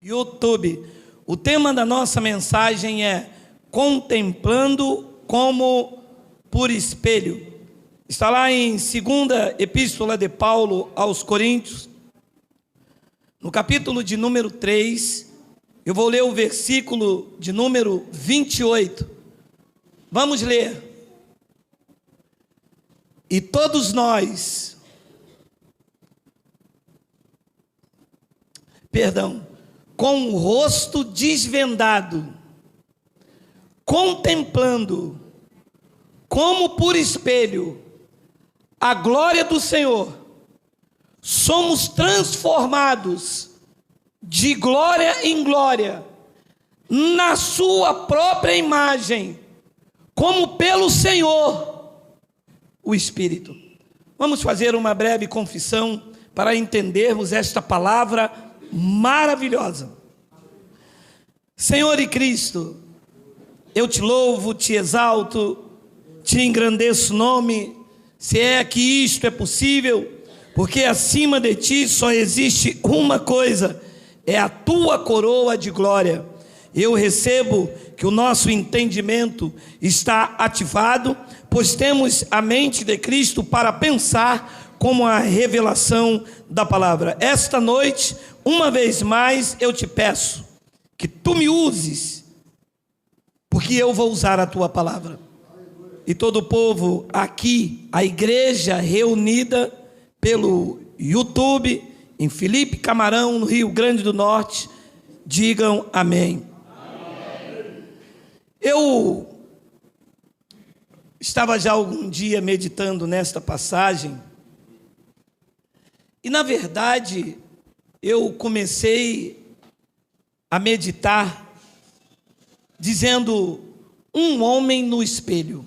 YouTube. O tema da nossa mensagem é Contemplando como por espelho. Está lá em 2ª Epístola de Paulo aos Coríntios, no capítulo de número 3, eu vou ler o versículo de número 28. Vamos ler. E todos nós, com o rosto desvendado, contemplando, como por espelho, a glória do Senhor, somos transformados de glória em glória, na sua própria imagem, como pelo Senhor, o Espírito. Vamos fazer uma breve confissão para entendermos esta palavra maravilhosa. Senhor e Cristo, eu te louvo, te exalto, te engrandeço o nome, se é que isto é possível, porque acima de ti só existe uma coisa, é a tua coroa de glória. Eu recebo que o nosso entendimento está ativado, pois temos a mente de Cristo para pensar como a revelação da palavra. Esta noite, uma vez mais, eu te peço que tu me uses, porque eu vou usar a tua palavra. E todo o povo aqui, a igreja reunida pelo YouTube, em Felipe Camarão, no Rio Grande do Norte, digam amém. Eu estava já algum dia meditando nesta passagem, e na verdade, eu comecei a meditar, dizendo, um homem no espelho.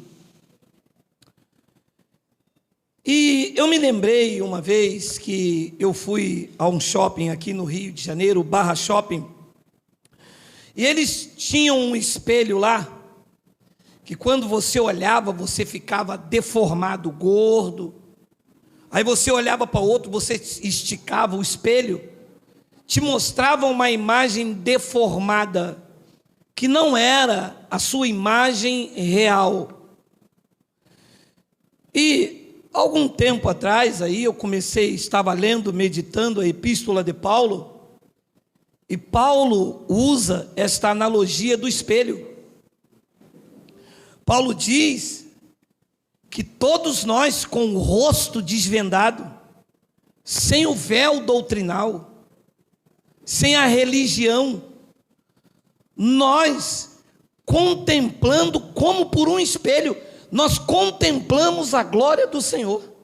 E eu me lembrei uma vez que eu fui a um shopping aqui no Rio de Janeiro, Barra Shopping, e eles tinham um espelho lá, que quando você olhava, você ficava deformado, gordo. Aí você olhava para o outro, você esticava o espelho, te mostrava uma imagem deformada, que não era a sua imagem real. E algum tempo atrás, aí eu estava lendo, meditando a Epístola de Paulo, e Paulo usa esta analogia do espelho. Paulo diz que todos nós com o rosto desvendado, sem o véu doutrinal, sem a religião, nós contemplando como por um espelho, nós contemplamos a glória do Senhor.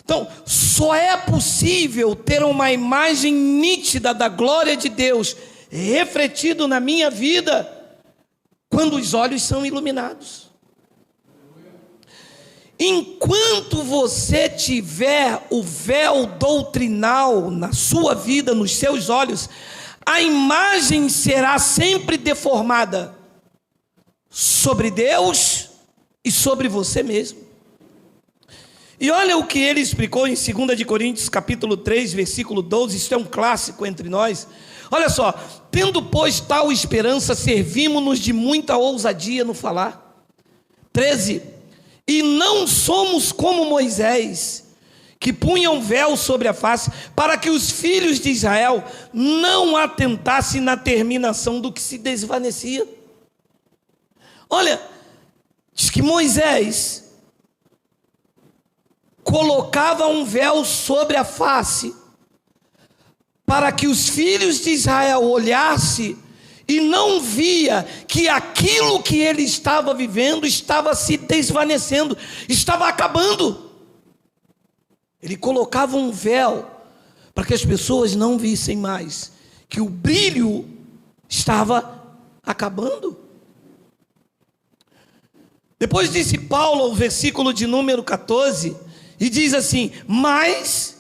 Então, só é possível ter uma imagem nítida da glória de Deus refletido na minha vida quando os olhos são iluminados. Enquanto você tiver o véu doutrinal na sua vida, nos seus olhos, a imagem será sempre deformada sobre Deus e sobre você mesmo. E olha o que ele explicou em 2 Coríntios capítulo 3, versículo 12, isso é um clássico entre nós. Olha só, tendo pois tal esperança, servimos-nos de muita ousadia no falar. 13, e não somos como Moisés, que punha um véu sobre a face, para que os filhos de Israel não atentassem na terminação do que se desvanecia. Olha, diz que Moisés colocava um véu sobre a face, para que os filhos de Israel olhassem e não via que aquilo que ele estava vivendo estava se desvanecendo, estava acabando. Ele colocava um véu para que as pessoas não vissem mais que o brilho estava acabando. Depois disse Paulo, o versículo de número 14, e diz assim, mas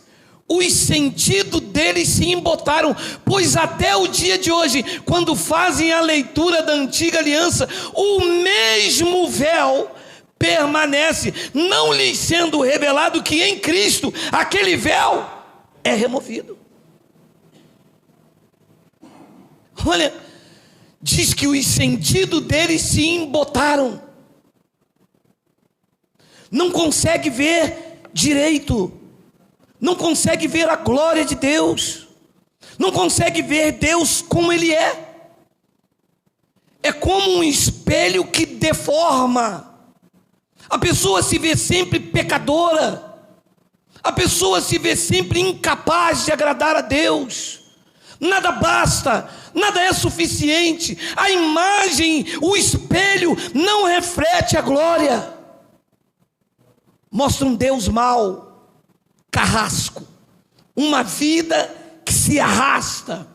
os sentidos deles se embotaram, pois até o dia de hoje, quando fazem a leitura da antiga aliança, o mesmo véu permanece, não lhes sendo revelado que em Cristo aquele véu é removido. Olha, diz que os sentidos deles se embotaram. Não consegue ver direito. Não consegue ver a glória de Deus. Não consegue ver Deus como Ele é. É como um espelho que deforma. A pessoa se vê sempre pecadora. A pessoa se vê sempre incapaz de agradar a Deus. Nada basta, nada é suficiente. A imagem, o espelho não reflete a glória. Mostra um Deus mau, carrasco, uma vida que se arrasta,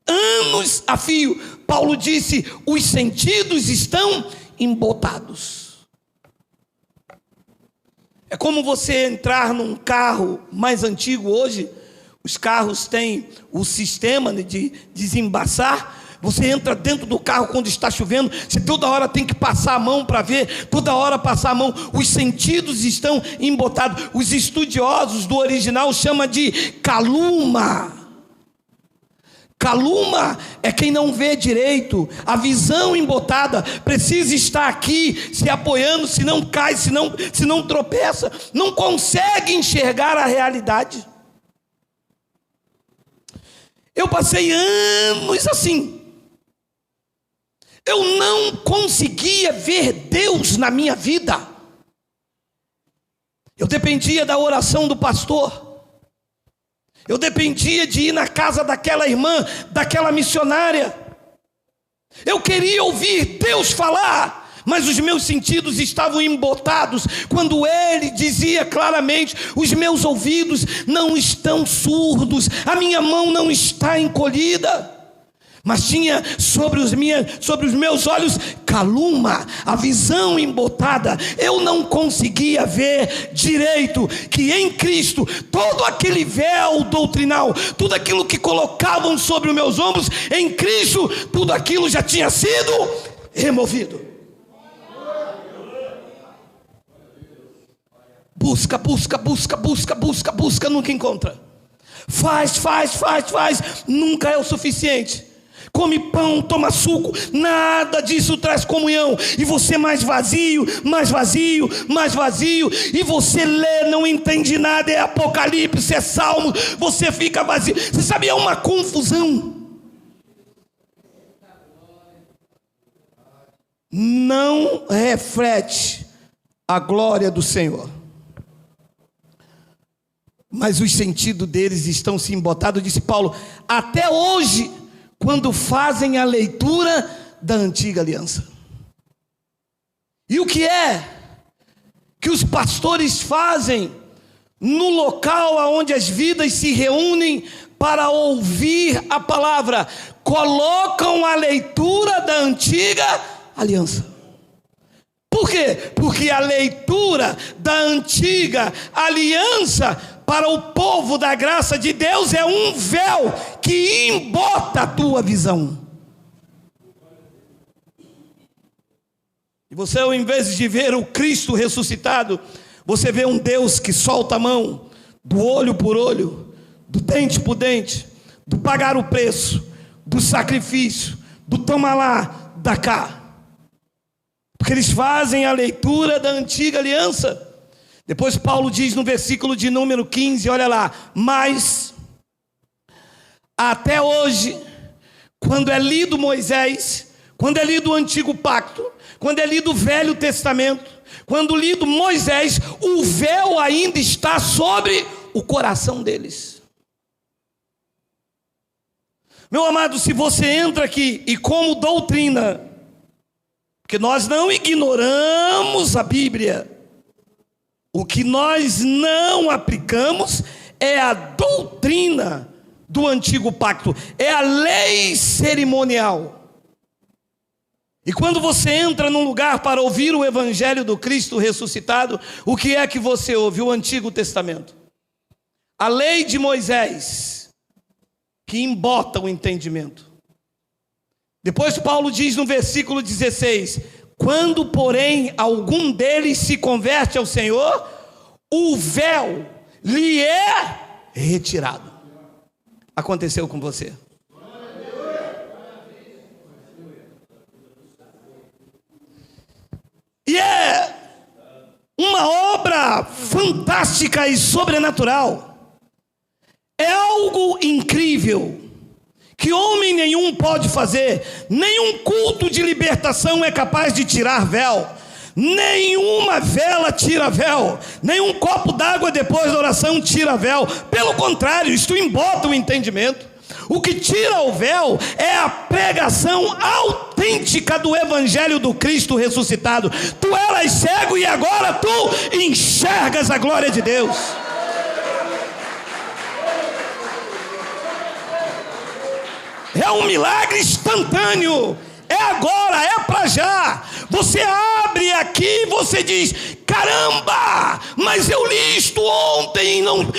anos a fio. Paulo disse: os sentidos estão embotados. É como você entrar num carro mais antigo hoje. Os carros têm o sistema de desembaçar. Você entra dentro do carro quando está chovendo, você toda hora tem que passar a mão para ver, toda hora passar a mão. Os sentidos estão embotados. Os estudiosos do original chamam de caluma. Caluma é quem não vê direito. A visão embotada precisa estar aqui se apoiando, se não cai, se não tropeça, não consegue enxergar a realidade. Eu passei anos assim. Eu não conseguia ver Deus na minha vida. Eu dependia da oração do pastor. Eu dependia de ir na casa daquela irmã, daquela missionária. Eu queria ouvir Deus falar, mas os meus sentidos estavam embotados. Quando ele dizia claramente: os meus ouvidos não estão surdos, a minha mão não está encolhida. Mas tinha sobre os meus olhos caluma, a visão embotada. Eu não conseguia ver direito que em Cristo todo aquele véu doutrinal, tudo aquilo que colocavam sobre os meus ombros, em Cristo tudo aquilo já tinha sido removido. Busca, nunca encontra. Faz, nunca é o suficiente. Come pão, toma suco, nada disso traz comunhão. E você mais vazio. E você lê, não entende nada, é Apocalipse, é Salmo, você fica vazio. Você sabe, é uma confusão. Não reflete a glória do Senhor. Mas os sentidos deles estão se embotados, disse Paulo, até hoje, quando fazem a leitura da antiga aliança. E o que é que os pastores fazem no local onde as vidas se reúnem para ouvir a palavra? Colocam a leitura da antiga aliança. Por quê? Porque a leitura da antiga aliança para o povo da graça de Deus é um véu que embota a tua visão. E você, ao invés de ver o Cristo ressuscitado, você vê um Deus que solta a mão, do olho por olho, do dente por dente, do pagar o preço, do sacrifício, do toma lá, dá cá. Porque eles fazem a leitura da antiga aliança. Depois Paulo diz no versículo de número 15, olha lá, mas até hoje, quando é lido Moisés, quando é lido o Antigo Pacto, quando é lido o Velho Testamento, quando lido Moisés, o véu ainda está sobre o coração deles. Meu amado, se você entra aqui e como doutrina, porque nós não ignoramos a Bíblia, o que nós não aplicamos é a doutrina do Antigo Pacto, é a lei cerimonial. E quando você entra num lugar para ouvir o Evangelho do Cristo ressuscitado, o que é que você ouve? O Antigo Testamento. A lei de Moisés, que embota o entendimento. Depois Paulo diz no versículo 16, quando porém algum deles se converte ao Senhor, o véu lhe é retirado. Aconteceu com você? fantástica e sobrenatural. É algo incrível que homem nenhum pode fazer. Nenhum culto de libertação é capaz de tirar véu. Nenhuma vela tira véu. Nenhum copo d'água depois da oração tira véu. Pelo contrário, isto embota o entendimento. O que tira o véu é a pregação autêntica do evangelho do Cristo ressuscitado. Tu eras cego e agora tu enxergas a glória de Deus. É um milagre instantâneo. É agora, é para já. Você abre aqui e você diz: caramba, mas eu li isto ontem, não...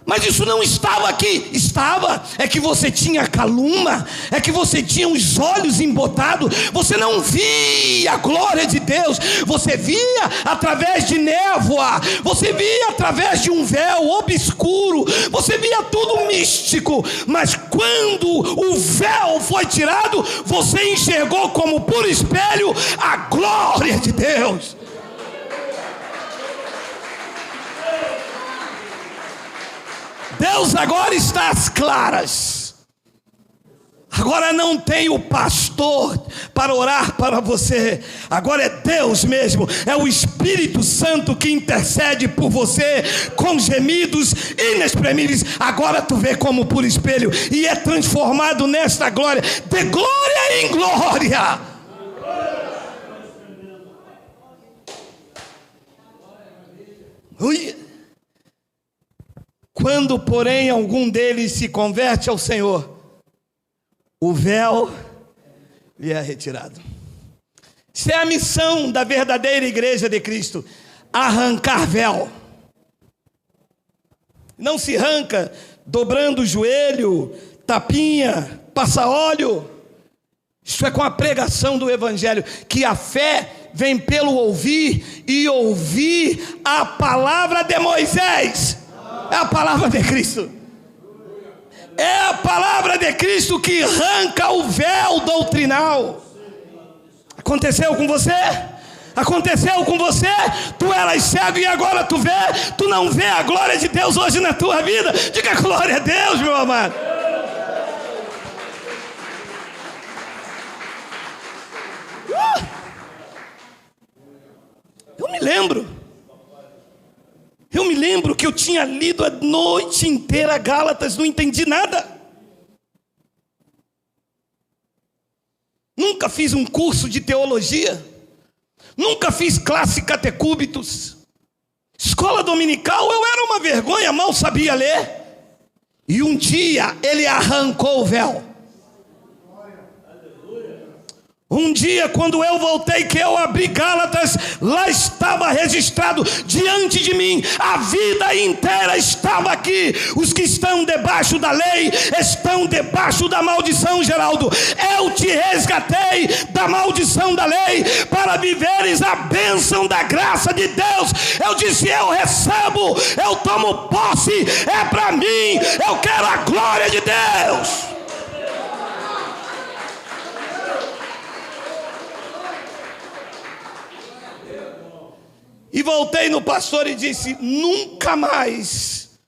Mas isso não estava aqui. Estava. É que você tinha calúnia. É que você tinha os olhos embotados. Você não via a glória de Deus. Você via através de névoa. Você via através de um véu obscuro. Você via tudo místico. Mas quando o véu foi tirado, você enxergou como por espelho a glória de Deus. Deus agora está às claras. Agora não tem o pastor para orar para você. Agora é Deus mesmo. É o Espírito Santo que intercede por você com gemidos inexprimíveis. Agora tu vê como por espelho e é transformado nesta glória, de glória em glória. Ui. Quando, porém, algum deles se converte ao Senhor, o véu lhe é retirado. Isso é a missão da verdadeira igreja de Cristo: arrancar véu. Não se arranca dobrando o joelho, tapinha, passa óleo. Isso é com a pregação do evangelho, que a fé vem pelo ouvir, e ouvir a palavra de Moisés. É a palavra de Cristo. É a palavra de Cristo que arranca o véu doutrinal. Aconteceu com você? Aconteceu com você? Tu eras cego e agora tu vê? Tu não vê a glória de Deus hoje na tua vida? Diga glória a Deus, meu amado. Eu me lembro que eu tinha lido a noite inteira Gálatas, não entendi nada. Nunca fiz um curso de teologia. Nunca fiz classe catecúbitos. Escola dominical, eu era uma vergonha, mal sabia ler. E um dia ele arrancou o véu. Um dia, quando eu voltei, que eu abri Gálatas, lá estava registrado diante de mim, a vida inteira estava aqui. Os que estão debaixo da lei estão debaixo da maldição, Geraldo. Eu te resgatei da maldição da lei para viveres a bênção da graça de Deus. Eu disse: eu recebo, eu tomo posse, é para mim, eu quero a glória de Deus. E voltei no pastor e disse: nunca mais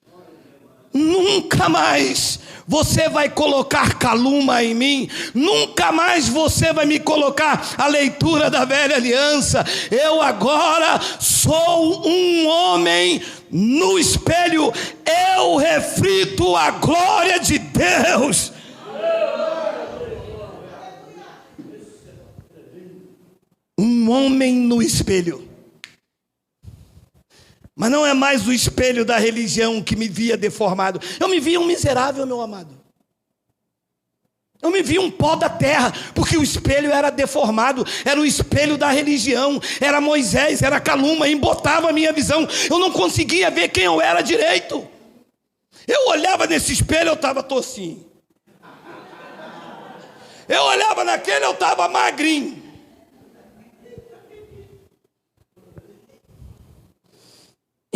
você vai colocar calúnia em mim. Nunca mais você vai me colocar a leitura da velha aliança. Eu agora sou um homem no espelho. Eu reflito a glória de Deus. Um homem no espelho. Mas não é mais o espelho da religião que me via deformado. Eu me via um miserável, meu amado. Eu me via um pó da terra, porque o espelho era deformado. Era o espelho da religião. Era Moisés, era calúnia, embotava a minha visão. Eu não conseguia ver quem eu era direito. Eu olhava nesse espelho, eu estava tossinho. Eu olhava naquele, eu estava magrinho.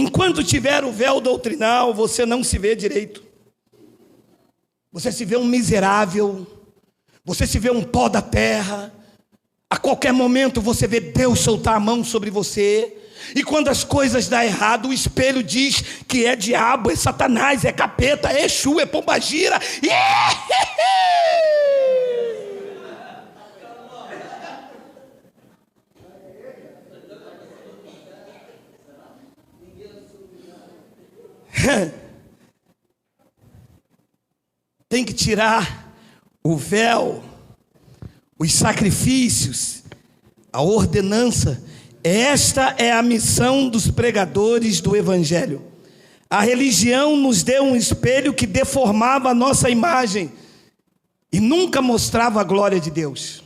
Enquanto tiver o véu doutrinal, você não se vê direito. Você se vê um miserável. Você se vê um pó da terra. A qualquer momento você vê Deus soltar a mão sobre você. E quando as coisas dão errado, o espelho diz que é diabo, é Satanás, é capeta, é Exu, é pombagira. Tem que tirar o véu, os sacrifícios, a ordenança. Esta é a missão dos pregadores do Evangelho. A religião nos deu um espelho que deformava a nossa imagem e nunca mostrava a glória de Deus.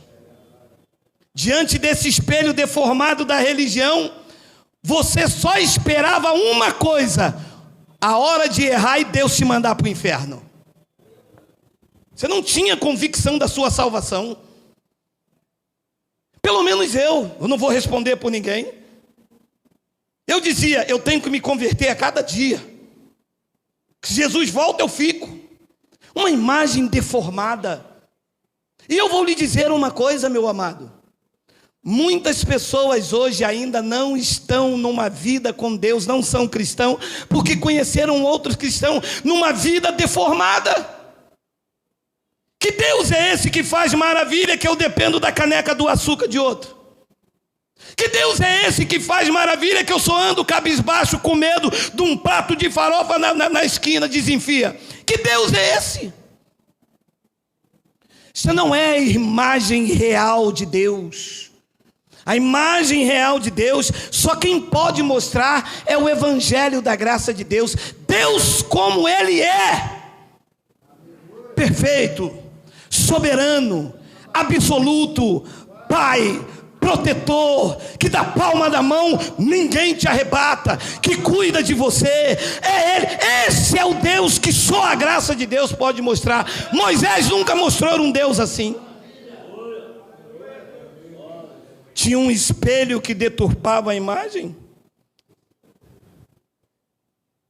Diante desse espelho deformado da religião, você só esperava uma coisa: a hora de errar e Deus te mandar para o inferno. Você não tinha convicção da sua salvação. Pelo menos eu não vou responder por ninguém. Eu dizia, eu tenho que me converter a cada dia. Se Jesus volta, eu fico. Uma imagem deformada. E eu vou lhe dizer uma coisa, meu amado. Muitas pessoas hoje ainda não estão numa vida com Deus, não são cristãos, porque conheceram outros cristãos numa vida deformada. Que Deus é esse que faz maravilha que eu dependo da caneca do açúcar de outro? Que Deus é esse que faz maravilha que eu só ando cabisbaixo com medo de um prato de farofa na esquina, desenfia? Que Deus é esse? Isso não é a imagem real de Deus. A imagem real de Deus, só quem pode mostrar é o Evangelho da graça de Deus. Deus como Ele é. Perfeito, soberano, absoluto, Pai, protetor, que da palma da mão ninguém te arrebata, que cuida de você, é Ele. Esse é o Deus que só a graça de Deus pode mostrar. Moisés nunca mostrou um Deus assim. Tinha um espelho que deturpava a imagem.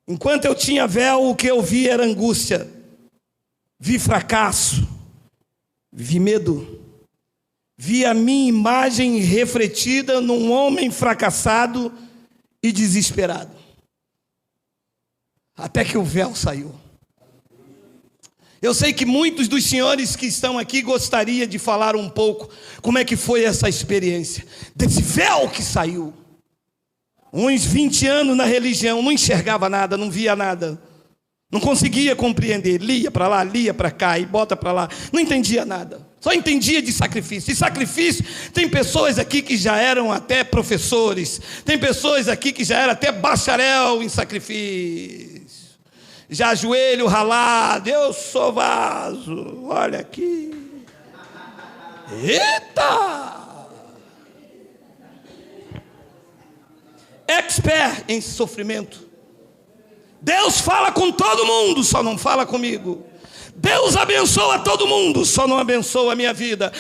Enquanto eu tinha véu, o que eu vi era angústia, vi fracasso, vi medo, vi a minha imagem refletida num homem fracassado e desesperado. Até que o véu saiu. Eu sei que muitos dos senhores que estão aqui gostariam de falar um pouco como é que foi essa experiência, desse véu que saiu. Uns 20 anos na religião, não enxergava nada, não via nada. Não conseguia compreender, lia para lá, lia para cá e bota para lá. Não entendia nada, só entendia de sacrifício. E sacrifício, tem pessoas aqui que já eram até professores. Tem pessoas aqui que já eram até bacharel em sacrifício. Já joelho ralado, eu sou vaso, olha aqui. Eita! Expert em sofrimento. Deus fala com todo mundo, só não fala comigo. Deus abençoa todo mundo, só não abençoa a minha vida.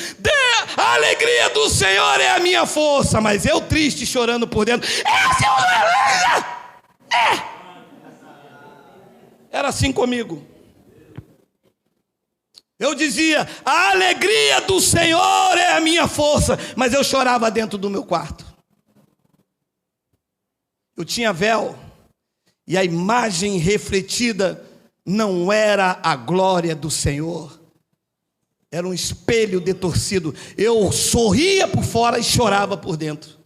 A alegria do Senhor é a minha força, mas eu triste, chorando por dentro. Era assim comigo. Eu dizia, a alegria do Senhor é a minha força, mas eu chorava dentro do meu quarto. Eu tinha véu, e a imagem refletida não era a glória do Senhor. Era um espelho detorcido. Eu sorria por fora e chorava por dentro.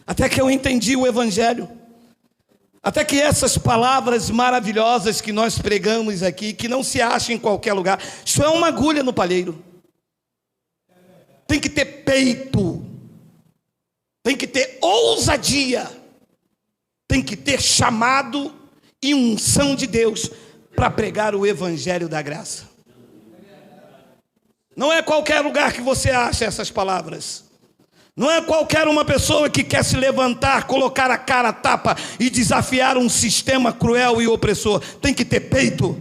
Até que eu entendi o Evangelho. Até que essas palavras maravilhosas que nós pregamos aqui, que não se acham em qualquer lugar, isso é uma agulha no palheiro. Tem que ter peito, tem que ter ousadia, tem que ter chamado e unção de Deus para pregar o Evangelho da graça. Não é qualquer lugar que você acha essas palavras. Não é qualquer uma pessoa que quer se levantar, colocar a cara a tapa e desafiar um sistema cruel e opressor. Tem que ter peito.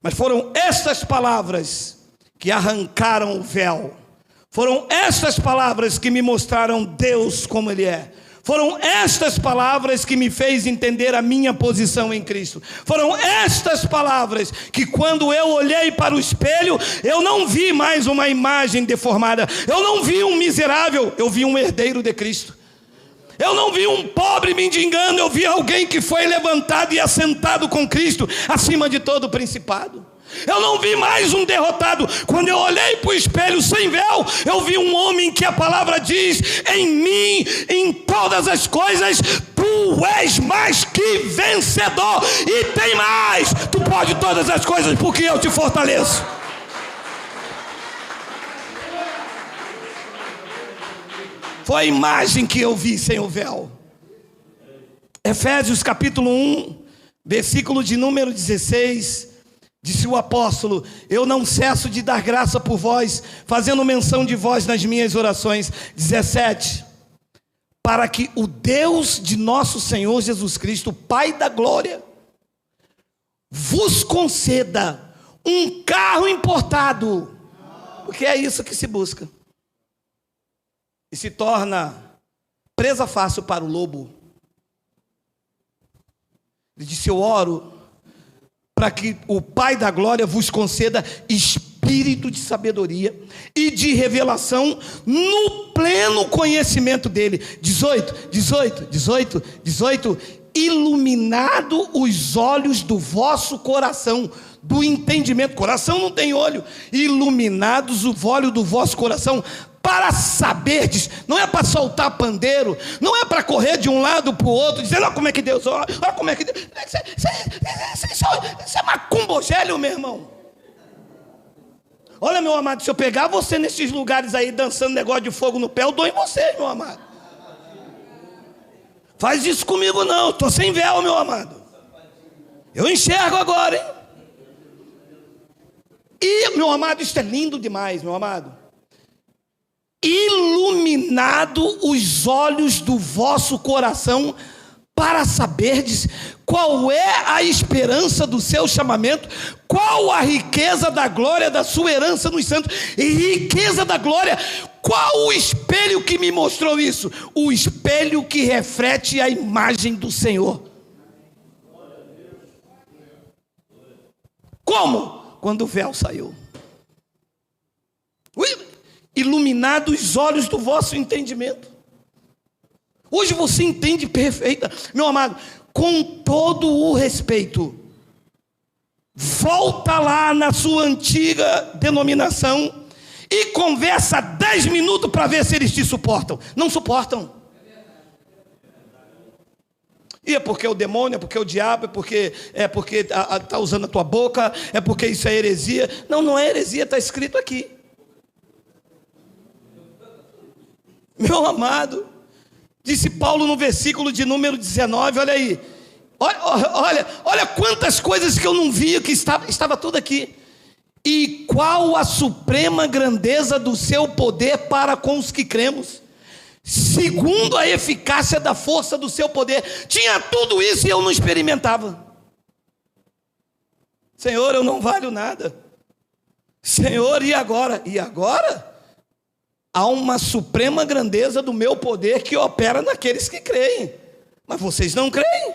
Mas foram estas palavras que arrancaram o véu. Foram estas palavras que me mostraram Deus como Ele é. Foram estas palavras que me fez entender a minha posição em Cristo. Foram estas palavras que, quando eu olhei para o espelho, eu não vi mais uma imagem deformada. Eu não vi um miserável, eu vi um herdeiro de Cristo. Eu não vi um pobre mendigando, eu vi alguém que foi levantado e assentado com Cristo acima de todo o principado. Eu não vi mais um derrotado. Quando eu olhei para o espelho sem véu, eu vi um homem que a palavra diz: em mim, em todas as coisas, tu és mais que vencedor. E tem mais, tu pode todas as coisas porque eu te fortaleço. Foi a imagem que eu vi sem o véu. Efésios capítulo 1, versículo de número 16. Disse o apóstolo: eu não cesso de dar graça por vós, fazendo menção de vós nas minhas orações. 17. Para que o Deus de nosso Senhor Jesus Cristo, Pai da glória, vos conceda um carro importado. Porque é isso que se busca. E se torna presa fácil para o lobo. Ele disse: eu oro para que o Pai da glória vos conceda espírito de sabedoria e de revelação no pleno conhecimento dele. 18. Iluminado os olhos do vosso coração, do entendimento. Coração não tem olho. Iluminados os olhos do vosso coração, para saberdes. Não é para soltar pandeiro, não é para correr de um lado para o outro, dizendo: olha como é que Deus, olha como é que Deus. Isso é macumbogélio, meu irmão. Olha, meu amado, se eu pegar você nesses lugares aí dançando negócio de fogo no pé, eu dou em você, meu amado. Faz isso comigo não, estou sem véu, meu amado. Eu enxergo agora, hein? E, meu amado, isso é lindo demais, meu amado. Iluminado os olhos do vosso coração, para saberdes qual é a esperança do seu chamamento, qual a riqueza da glória da sua herança nos santos. E riqueza da glória, qual o espelho que me mostrou isso? O espelho que reflete a imagem do Senhor. Como? Quando o véu saiu. Iluminados os olhos do vosso entendimento. Hoje você entende perfeita, meu amado, com todo o respeito. Volta lá na sua antiga denominação e conversa 10 minutos para ver se eles te suportam. Não suportam. E é porque o demônio, é porque o diabo, é porque está usando a tua boca, é porque isso é heresia. Não, não é heresia, está escrito aqui. Meu amado, disse Paulo no versículo de número 19, olha aí. Olha quantas coisas que eu não via, que estava tudo aqui. E qual a suprema grandeza do seu poder para com os que cremos, segundo a eficácia da força do seu poder. Tinha tudo isso e eu não experimentava. Senhor, eu não valho nada. Senhor, e agora? E agora? Há uma suprema grandeza do meu poder que opera naqueles que creem. Mas vocês não creem.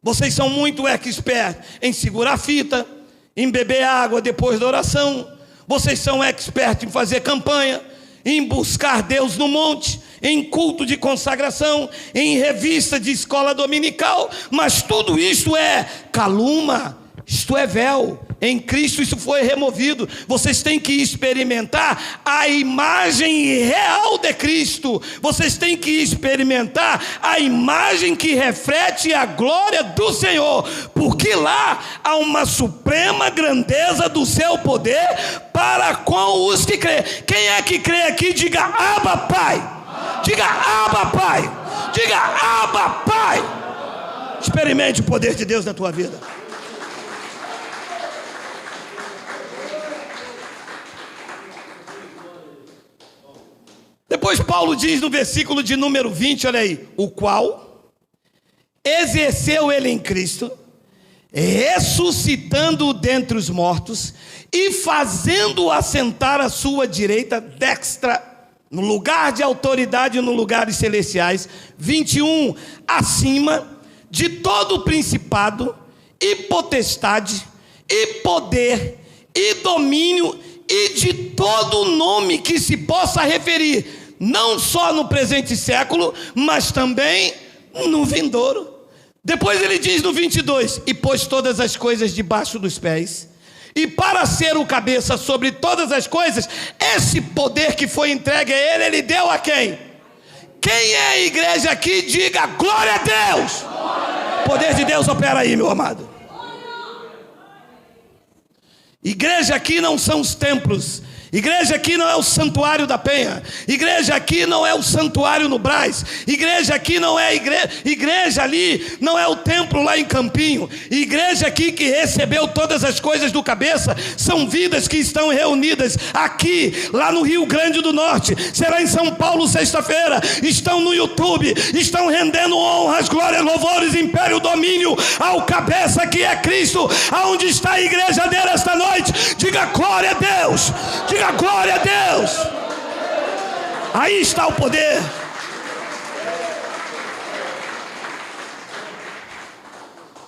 Vocês são muito expert em segurar a fita, em beber água depois da oração. Vocês são expert em fazer campanha, em buscar Deus no monte, em culto de consagração, em revista de escola dominical. Mas tudo isso é calúnia, isto é véu. Em Cristo isso foi removido. Vocês têm que experimentar a imagem real de Cristo. Vocês têm que experimentar a imagem que reflete a glória do Senhor, porque lá há uma suprema grandeza do seu poder para com os que creem. Quem é que crê aqui? Diga Abba Pai. Diga Abba Pai. Diga Abba Pai. Experimente o poder de Deus na tua vida. Depois Paulo diz no versículo de número 20, olha aí: o qual exerceu ele em Cristo, ressuscitando-o dentre os mortos e fazendo-o assentar à sua direita destra no lugar de autoridade nos lugares celestiais. 21, acima de todo principado e potestade e poder e domínio e de todo nome que se possa referir, não só no presente século, mas também no vindouro. Depois ele diz no 22, e pôs todas as coisas debaixo dos pés, e para ser o cabeça sobre todas as coisas, esse poder que foi entregue a ele deu a quem? Quem é a igreja aqui? Diga glória a Deus! O poder de Deus opera aí, meu amado. Igreja aqui não são os templos. Igreja aqui não é o santuário da Penha. Igreja aqui não é o santuário no Brás. Igreja aqui não é igreja ali não é o templo lá em Campinho. Igreja aqui que recebeu todas as coisas do cabeça são vidas que estão reunidas aqui, lá no Rio Grande do Norte. Será em São Paulo sexta-feira. Estão no YouTube, estão rendendo honras, glórias, louvores, império, domínio ao cabeça que é Cristo. Aonde está a igreja dele esta noite? Diga glória a Deus. Diga glória a Deus. Aí está o poder.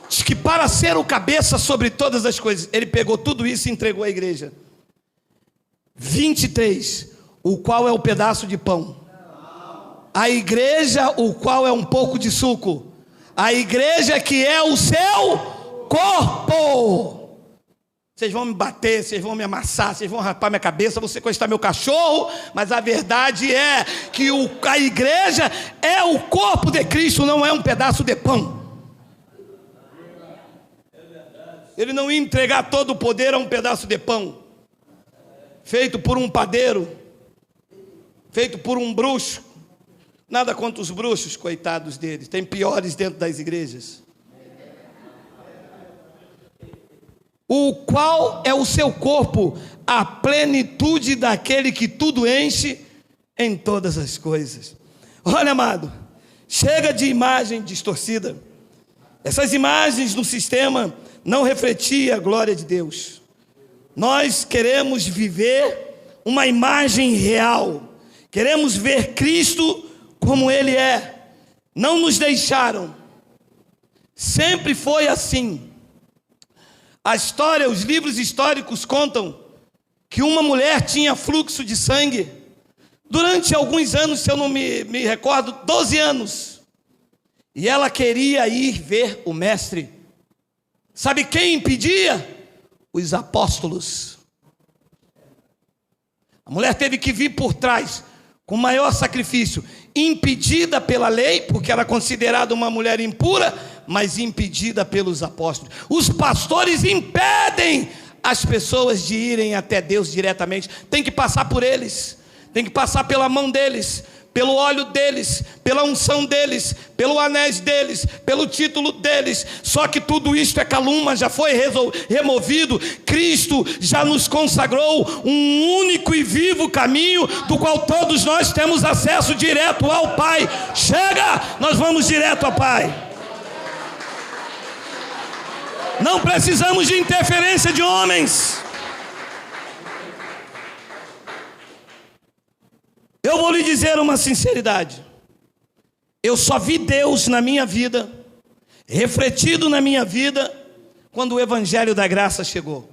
Diz que para ser o cabeça sobre todas as coisas, ele pegou tudo isso e entregou à igreja. 23, o qual é o pedaço de pão. A igreja, o qual é um pouco de suco. A igreja que é o seu corpo. Vocês vão me bater, vocês vão me amassar, vocês vão rapar minha cabeça, vão sequestrar meu cachorro, mas a verdade é que a igreja é o corpo de Cristo, não é um pedaço de pão. Ele não ia entregar todo o poder a um pedaço de pão, feito por um padeiro, feito por um bruxo. Nada contra os bruxos, coitados deles, tem piores dentro das igrejas. O qual é o seu corpo, a plenitude daquele que tudo enche em todas as coisas. Olha, amado, chega de imagem distorcida. Essas imagens no sistema não refletiam a glória de Deus. Nós queremos viver uma imagem real. Queremos ver Cristo como Ele é. Não nos deixaram. Sempre foi assim. A história, os livros históricos contam que uma mulher tinha fluxo de sangue durante alguns anos, se eu não me recordo, 12 anos. E ela queria ir ver o mestre. Sabe quem impedia? Os apóstolos. A mulher teve que vir por trás, com maior sacrifício, impedida pela lei, porque era considerada uma mulher impura, mas impedida pelos apóstolos. Os pastores impedem as pessoas de irem até Deus diretamente. Tem que passar por eles, tem que passar pela mão deles, pelo óleo deles, pela unção deles, pelo anéis deles, pelo título deles. Só que tudo isto é calúnia, já foi removido. Cristo já nos consagrou um único e vivo caminho, do qual todos nós temos acesso direto ao Pai. Chega, nós vamos direto ao Pai. Não precisamos de interferência de homens. Eu vou lhe dizer uma sinceridade. Eu só vi Deus na minha vida, refletido na minha vida, quando o Evangelho da Graça chegou.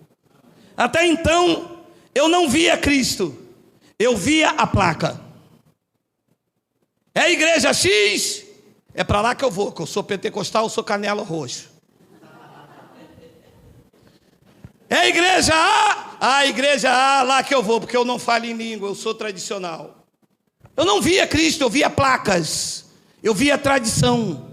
Até então, eu não via Cristo, eu via a placa. É a igreja X, é para lá que eu vou, que eu sou pentecostal, eu sou canela roxo. É a igreja A, lá que eu vou, porque eu não falo em língua, eu sou tradicional. Eu não via Cristo, eu via placas, eu via tradição,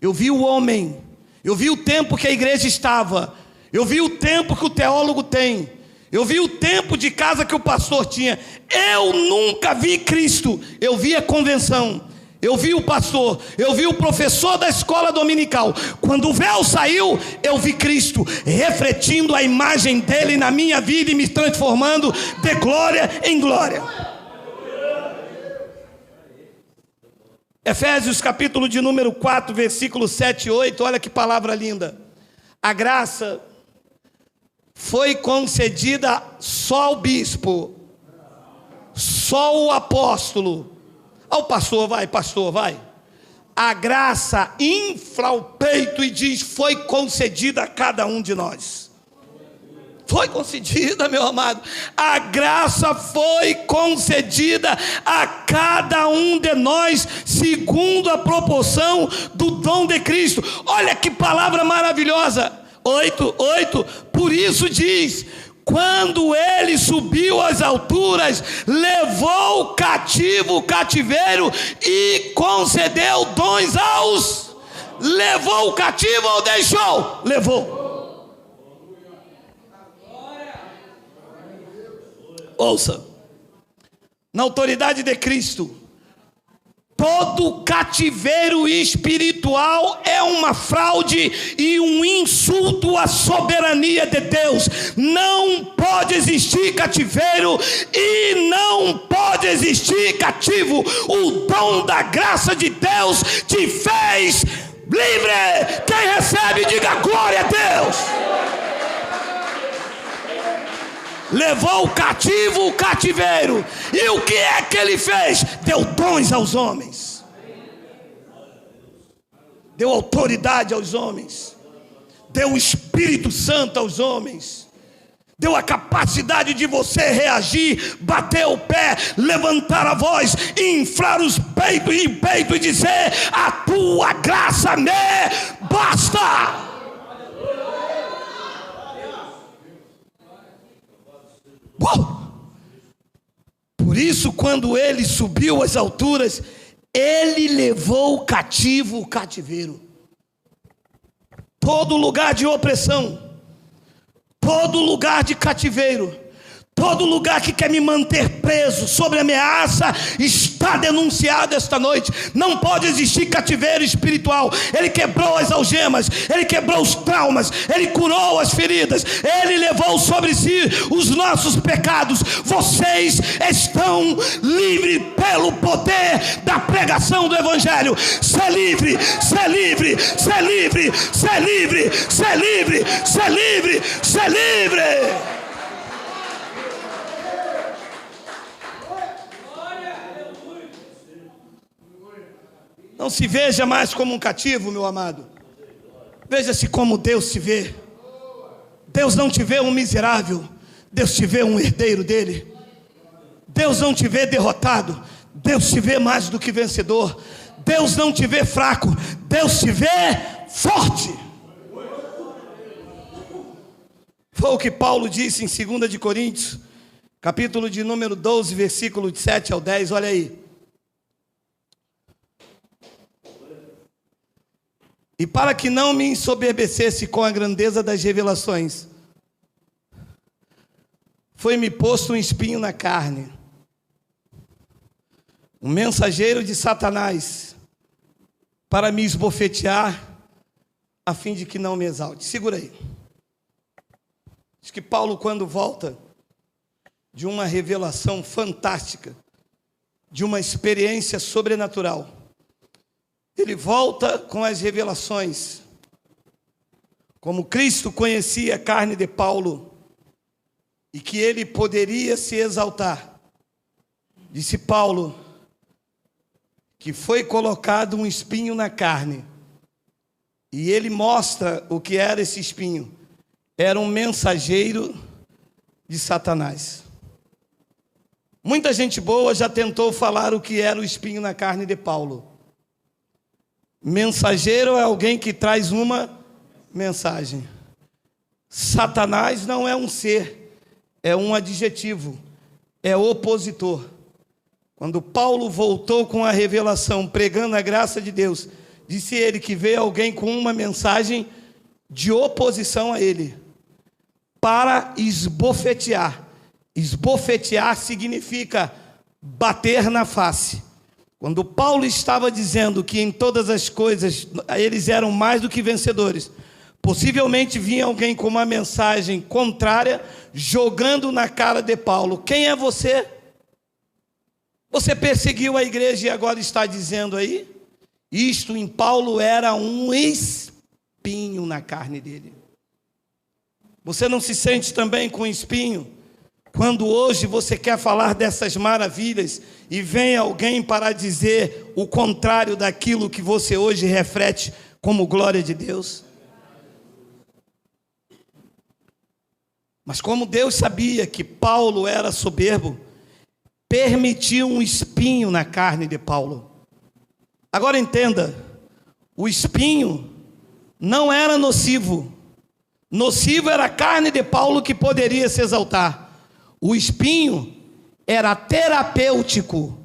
eu vi o homem, eu vi o tempo que a igreja estava, eu vi o tempo que o teólogo tem, eu vi o tempo de casa que o pastor tinha. Eu nunca vi Cristo, eu vi a convenção, eu vi o pastor, eu vi o professor da escola dominical. Quando o véu saiu, eu vi Cristo refletindo a imagem dele na minha vida e me transformando de glória em glória. Efésios capítulo de número 4, versículo 7 e 8, olha que palavra linda. A graça foi concedida só ao bispo, só o apóstolo. Ao pastor, vai. A graça infla o peito e diz: foi concedida a cada um de nós. Foi concedida, meu amado. A graça foi concedida a cada um de nós, segundo a proporção do dom de Cristo. Olha que palavra maravilhosa. 8. Por isso diz: quando ele subiu às alturas, levou cativo o cativeiro e concedeu dons aos. Levou o cativo ou deixou? Levou. Ouça, na autoridade de Cristo, todo cativeiro espiritual é uma fraude e um insulto à soberania de Deus. Não pode existir cativeiro e não pode existir cativo. O dom da graça de Deus te fez livre. Quem recebe, diga glória a Deus. Levou o cativo, o cativeiro. E o que é que ele fez? Deu dons aos homens. Deu autoridade aos homens. Deu o Espírito Santo aos homens. Deu a capacidade de você reagir, bater o pé, levantar a voz, inflar os peitos e dizer: a tua graça me basta. Por isso, quando ele subiu às alturas, ele levou cativo o cativeiro. Todo lugar de opressão, todo lugar de cativeiro, todo lugar que quer me manter preso, sob ameaça, está denunciado esta noite. Não pode existir cativeiro espiritual. Ele quebrou as algemas, ele quebrou os traumas, ele curou as feridas, ele levou sobre si os nossos pecados. Vocês estão livres pelo poder da pregação do Evangelho. Ser livre, ser livre, ser livre, ser livre, ser livre, ser livre, ser livre. Não se veja mais como um cativo, meu amado. Veja-se como Deus te vê. Deus não te vê um miserável. Deus te vê um herdeiro dele. Deus não te vê derrotado. Deus te vê mais do que vencedor. Deus não te vê fraco. Deus te vê forte. Foi o que Paulo disse em 2 de Coríntios, capítulo de número 12, versículo de 7 ao 10. Olha aí. E para que não me ensoberbecesse com a grandeza das revelações, foi-me posto um espinho na carne, um mensageiro de Satanás, para me esbofetear, a fim de que não me exalte. Segura aí. Diz que Paulo, quando volta de uma revelação fantástica, de uma experiência sobrenatural, ele volta com as revelações. Como Cristo conhecia a carne de Paulo e que ele poderia se exaltar, disse Paulo que foi colocado um espinho na carne. E ele mostra o que era esse espinho. Era um mensageiro de Satanás. Muita gente boa já tentou falar o que era o espinho na carne de Paulo. Mensageiro é alguém que traz uma mensagem. Satanás não é um ser, é um adjetivo, é opositor. Quando Paulo voltou com a revelação, pregando a graça de Deus, disse ele que veio alguém com uma mensagem de oposição a ele, para esbofetear. Esbofetear significa bater na face. Quando Paulo estava dizendo que em todas as coisas eles eram mais do que vencedores, possivelmente vinha alguém com uma mensagem contrária, jogando na cara de Paulo: quem é você? Você perseguiu a igreja e agora está dizendo aí? Isto em Paulo era um espinho na carne dele. Você não se sente também com espinho? Quando hoje você quer falar dessas maravilhas e vem alguém para dizer o contrário daquilo que você hoje reflete como glória de Deus. Mas como Deus sabia que Paulo era soberbo, permitiu um espinho na carne de Paulo. Agora entenda, o espinho não era nocivo. Nocivo era a carne de Paulo que poderia se exaltar. O espinho era terapêutico.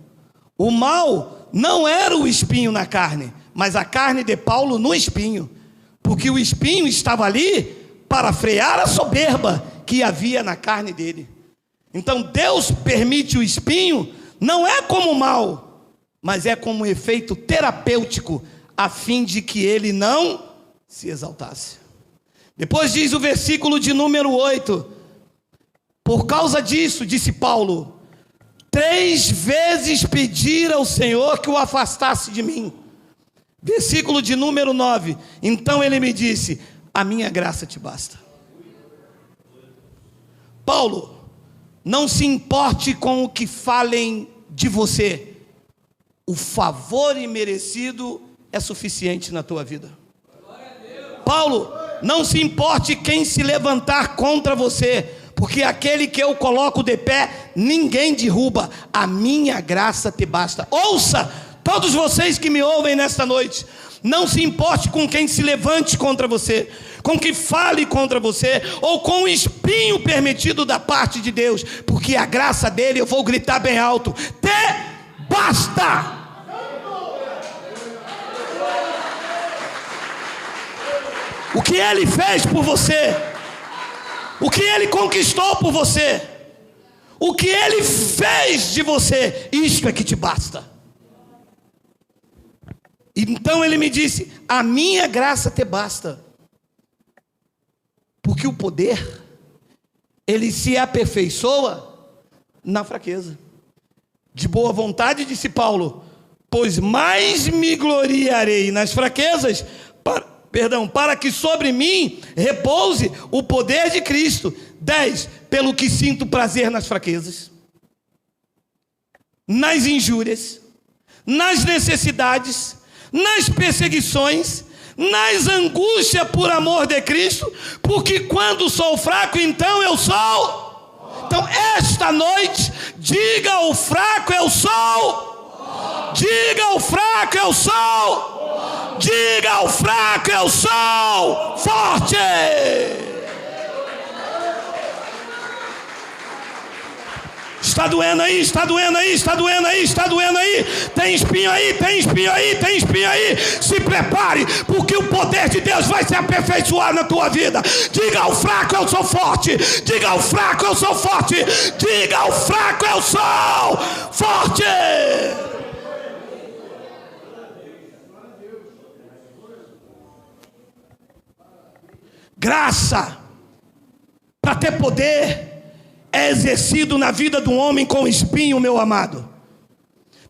O mal não era o espinho na carne, mas a carne de Paulo no espinho. Porque o espinho estava ali para frear a soberba que havia na carne dele. Então Deus permite o espinho, não é como mal, mas é como um efeito terapêutico, a fim de que ele não se exaltasse. Depois diz o versículo de número 8, por causa disso, disse Paulo, 3 vezes pedir ao Senhor que o afastasse de mim. Versículo de número 9, então ele me disse, a minha graça te basta. Paulo, não se importe com o que falem de você, o favor imerecido é suficiente na tua vida. Paulo, não se importe quem se levantar contra você, porque aquele que eu coloco de pé, ninguém derruba, a minha graça te basta. Ouça, todos vocês que me ouvem nesta noite, não se importe com quem se levante contra você, com que fale contra você, ou com o espinho permitido da parte de Deus, porque a graça dele, eu vou gritar bem alto, te basta. O que ele fez por você, o que ele conquistou por você, o que ele fez de você, isto é que te basta. Então ele me disse, a minha graça te basta. Porque o poder, ele se aperfeiçoa na fraqueza. De boa vontade, disse Paulo, pois mais me gloriarei nas fraquezas, para que sobre mim repouse o poder de Cristo. 10, pelo que sinto prazer nas fraquezas, nas injúrias, nas necessidades, nas perseguições, nas angústias por amor de Cristo, porque quando sou fraco, então eu sou. Então esta noite, diga ao fraco eu sou. Diga ao fraco eu sou. Diga ao fraco eu sou forte. Está doendo aí, está doendo aí, está doendo aí, está doendo aí. Tem espinho aí, tem espinho aí, tem espinho aí. Se prepare, porque o poder de Deus vai se aperfeiçoar na tua vida. Diga ao fraco eu sou forte. Diga ao fraco eu sou forte. Diga ao fraco eu sou forte. Graça, para ter poder, é exercido na vida do homem com espinho, meu amado.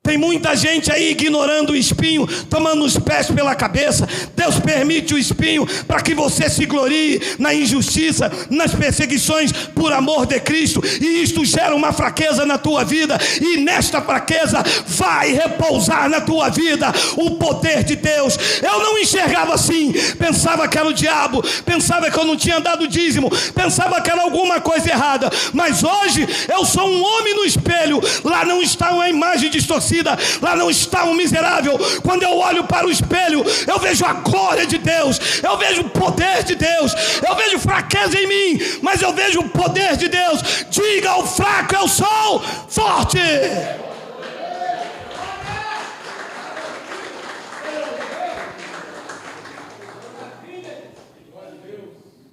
Tem muita gente aí ignorando o espinho, tomando os pés pela cabeça. Deus permite o espinho para que você se glorie na injustiça, nas perseguições por amor de Cristo. E isto gera uma fraqueza na tua vida. E nesta fraqueza vai repousar na tua vida o poder de Deus. Eu não enxergava assim. Pensava que era o diabo. Pensava que eu não tinha dado dízimo. Pensava que era alguma coisa errada. Mas hoje eu sou um homem no espelho. Lá não está uma imagem distorcida. Lá não está um miserável. Quando eu olho para o espelho, eu vejo a glória de Deus, eu vejo o poder de Deus. Eu vejo fraqueza em mim, mas eu vejo o poder de Deus. Diga ao fraco eu sou forte.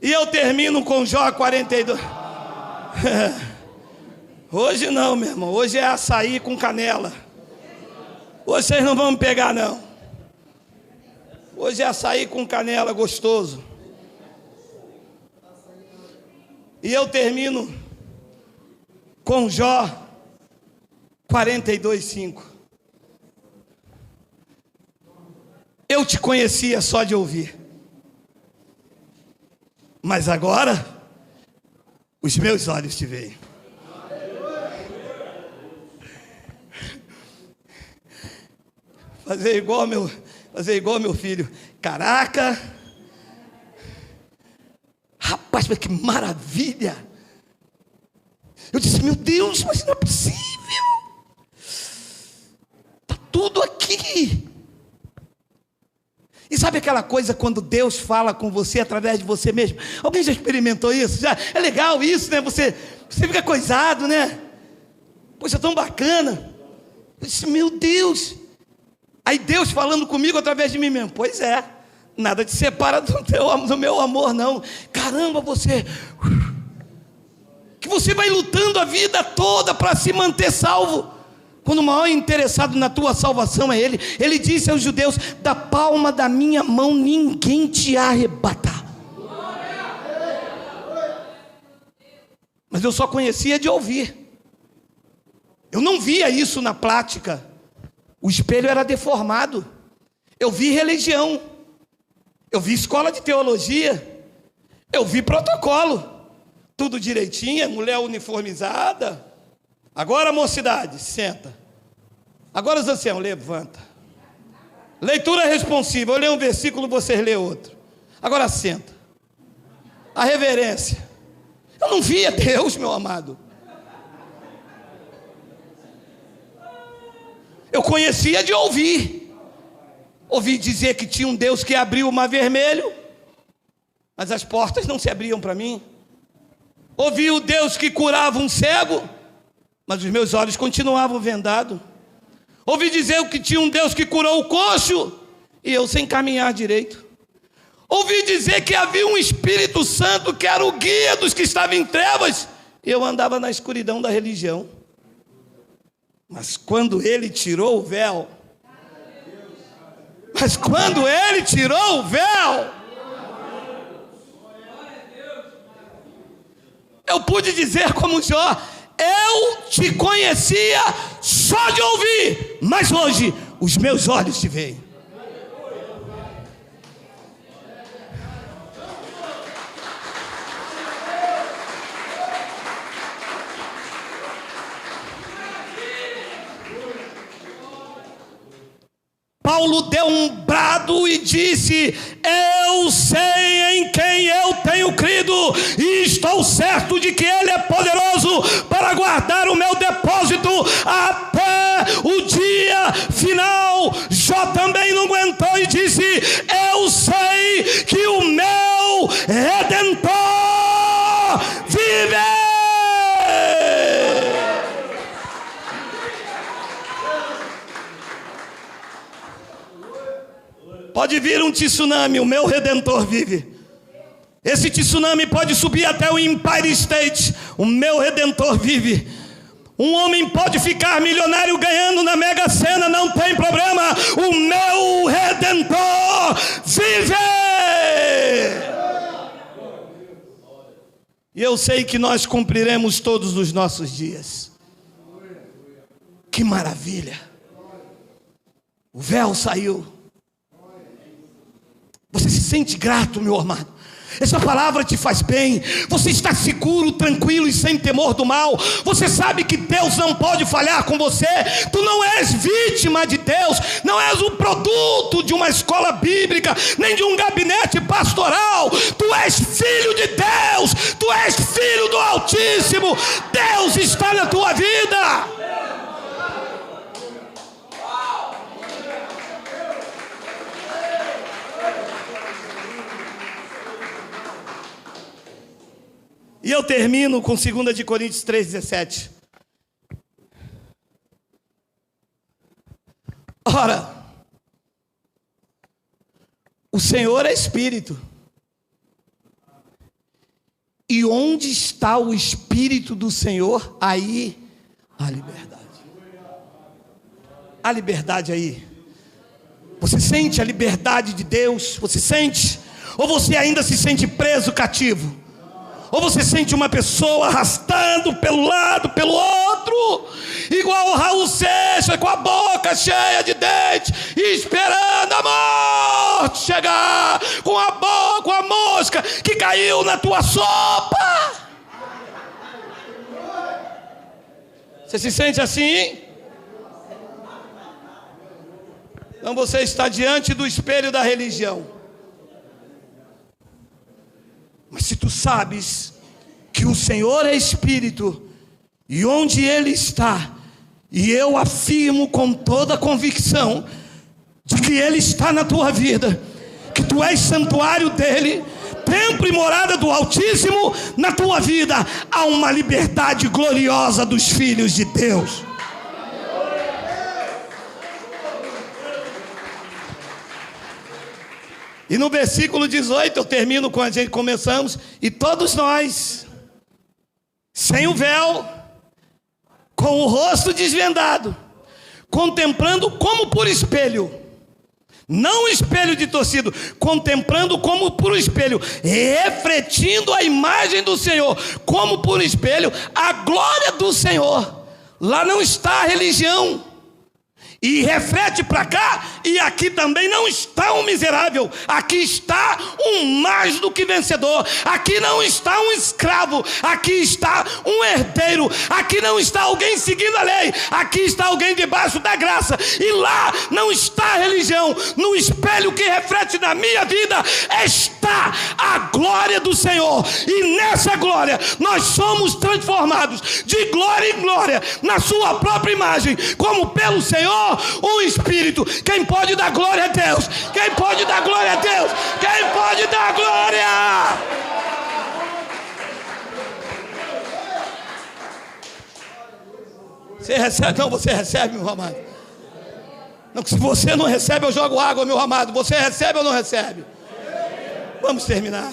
E eu termino com Jó 42. Hoje não, meu irmão, hoje é açaí com canela. Hoje vocês não vão me pegar, não. Hoje é açaí com canela gostoso. E eu termino com Jó 42:5. Eu te conhecia só de ouvir, mas agora os meus olhos te veem. fazer igual meu filho. Caraca! Rapaz, mas que maravilha! Eu disse, meu Deus, mas não é possível! Está tudo aqui! E sabe aquela coisa quando Deus fala com você através de você mesmo? Alguém já experimentou isso? Já? É legal isso, né? Você fica coisado, né? Poxa, tão bacana. Eu disse, meu Deus. Aí Deus falando comigo através de mim mesmo. Pois é, nada te separa do meu amor, não. Caramba, que você vai lutando a vida toda para se manter salvo. Quando o maior interessado na tua salvação é Ele. Ele disse aos judeus, da palma da minha mão ninguém te arrebata. Mas eu só conhecia de ouvir. Eu não via isso na prática. O espelho era deformado. Eu vi religião. Eu vi escola de teologia. Eu vi protocolo. Tudo direitinho, mulher uniformizada. Agora, mocidade, senta. Agora, os anciãos, levanta. Leitura responsiva. Eu leio um versículo, vocês lêem outro. Agora, senta. A reverência. Eu não via Deus, meu amado. Eu conhecia de ouvir. Ouvi dizer que tinha um Deus que abriu o mar vermelho, mas as portas não se abriam para mim. Ouvi o Deus que curava um cego, mas os meus olhos continuavam vendados. Ouvi dizer que tinha um Deus que curou o coxo, e eu sem caminhar direito. Ouvi dizer que havia um Espírito Santo que era o guia dos que estavam em trevas, e eu andava na escuridão da religião. Mas quando Ele tirou o véu, eu pude dizer como Jó, eu te conhecia só de ouvir, mas hoje os meus olhos te veem. Paulo deu um brado e disse, eu sei em quem eu tenho crido, e estou certo de que Ele é poderoso para guardar o meu depósito até o dia final. Jó também não aguentou e disse, eu sei que o meu Redentor vive. Pode vir um tsunami, o meu Redentor vive. Esse tsunami pode subir até o Empire State, o meu Redentor vive. Um homem pode ficar milionário ganhando na Mega Sena, não tem problema. O meu Redentor vive. E eu sei que nós cumpriremos todos os nossos dias. Que maravilha. O véu saiu. Você se sente grato, meu amado? Essa palavra te faz bem. Você está seguro, tranquilo e sem temor do mal. Você sabe que Deus não pode falhar com você. Tu não és vítima de Deus. Não és um produto de uma escola bíblica, nem de um gabinete pastoral. Tu és filho de Deus. Tu és filho do Altíssimo. Deus está na tua vida. E eu termino com 2 de Coríntios 3,17. Ora, o Senhor é Espírito. E onde está o Espírito do Senhor, aí há liberdade. Há liberdade aí. Você sente a liberdade de Deus? Você sente? Ou você ainda se sente preso, cativo? Ou você sente uma pessoa arrastando pelo lado, pelo outro, igual o Raul Seixas, com a boca cheia de dente, esperando a morte chegar, com a mosca que caiu na tua sopa. Você se sente assim? Então você está diante do espelho da religião. Mas se tu sabes que o Senhor é Espírito, e onde Ele está, e eu afirmo com toda a convicção de que Ele está na tua vida, que tu és santuário dEle, templo e morada do Altíssimo na tua vida, há uma liberdade gloriosa dos filhos de Deus. E no versículo 18, eu termino com a gente, começamos, e todos nós, sem o véu, com o rosto desvendado, contemplando como por espelho, não espelho de torcido, contemplando como por espelho, refletindo a imagem do Senhor, como por espelho, a glória do Senhor. Lá não está a religião. E reflete para cá, e aqui também não está um miserável, aqui está um mais do que vencedor, aqui não está um escravo, aqui está um herdeiro, aqui não está alguém seguindo a lei, aqui está alguém debaixo da graça, e lá não está a religião. No espelho que reflete na minha vida está a glória do Senhor, e nessa glória nós somos transformados de glória em glória, na sua própria imagem, como pelo Senhor o Espírito. Quem pode dar glória a Deus? Quem pode dar glória a Deus? Quem pode dar glória? Você recebe? Não, você recebe, meu amado. Não, se você não recebe, eu jogo água, meu amado. Você recebe ou não recebe? Vamos terminar.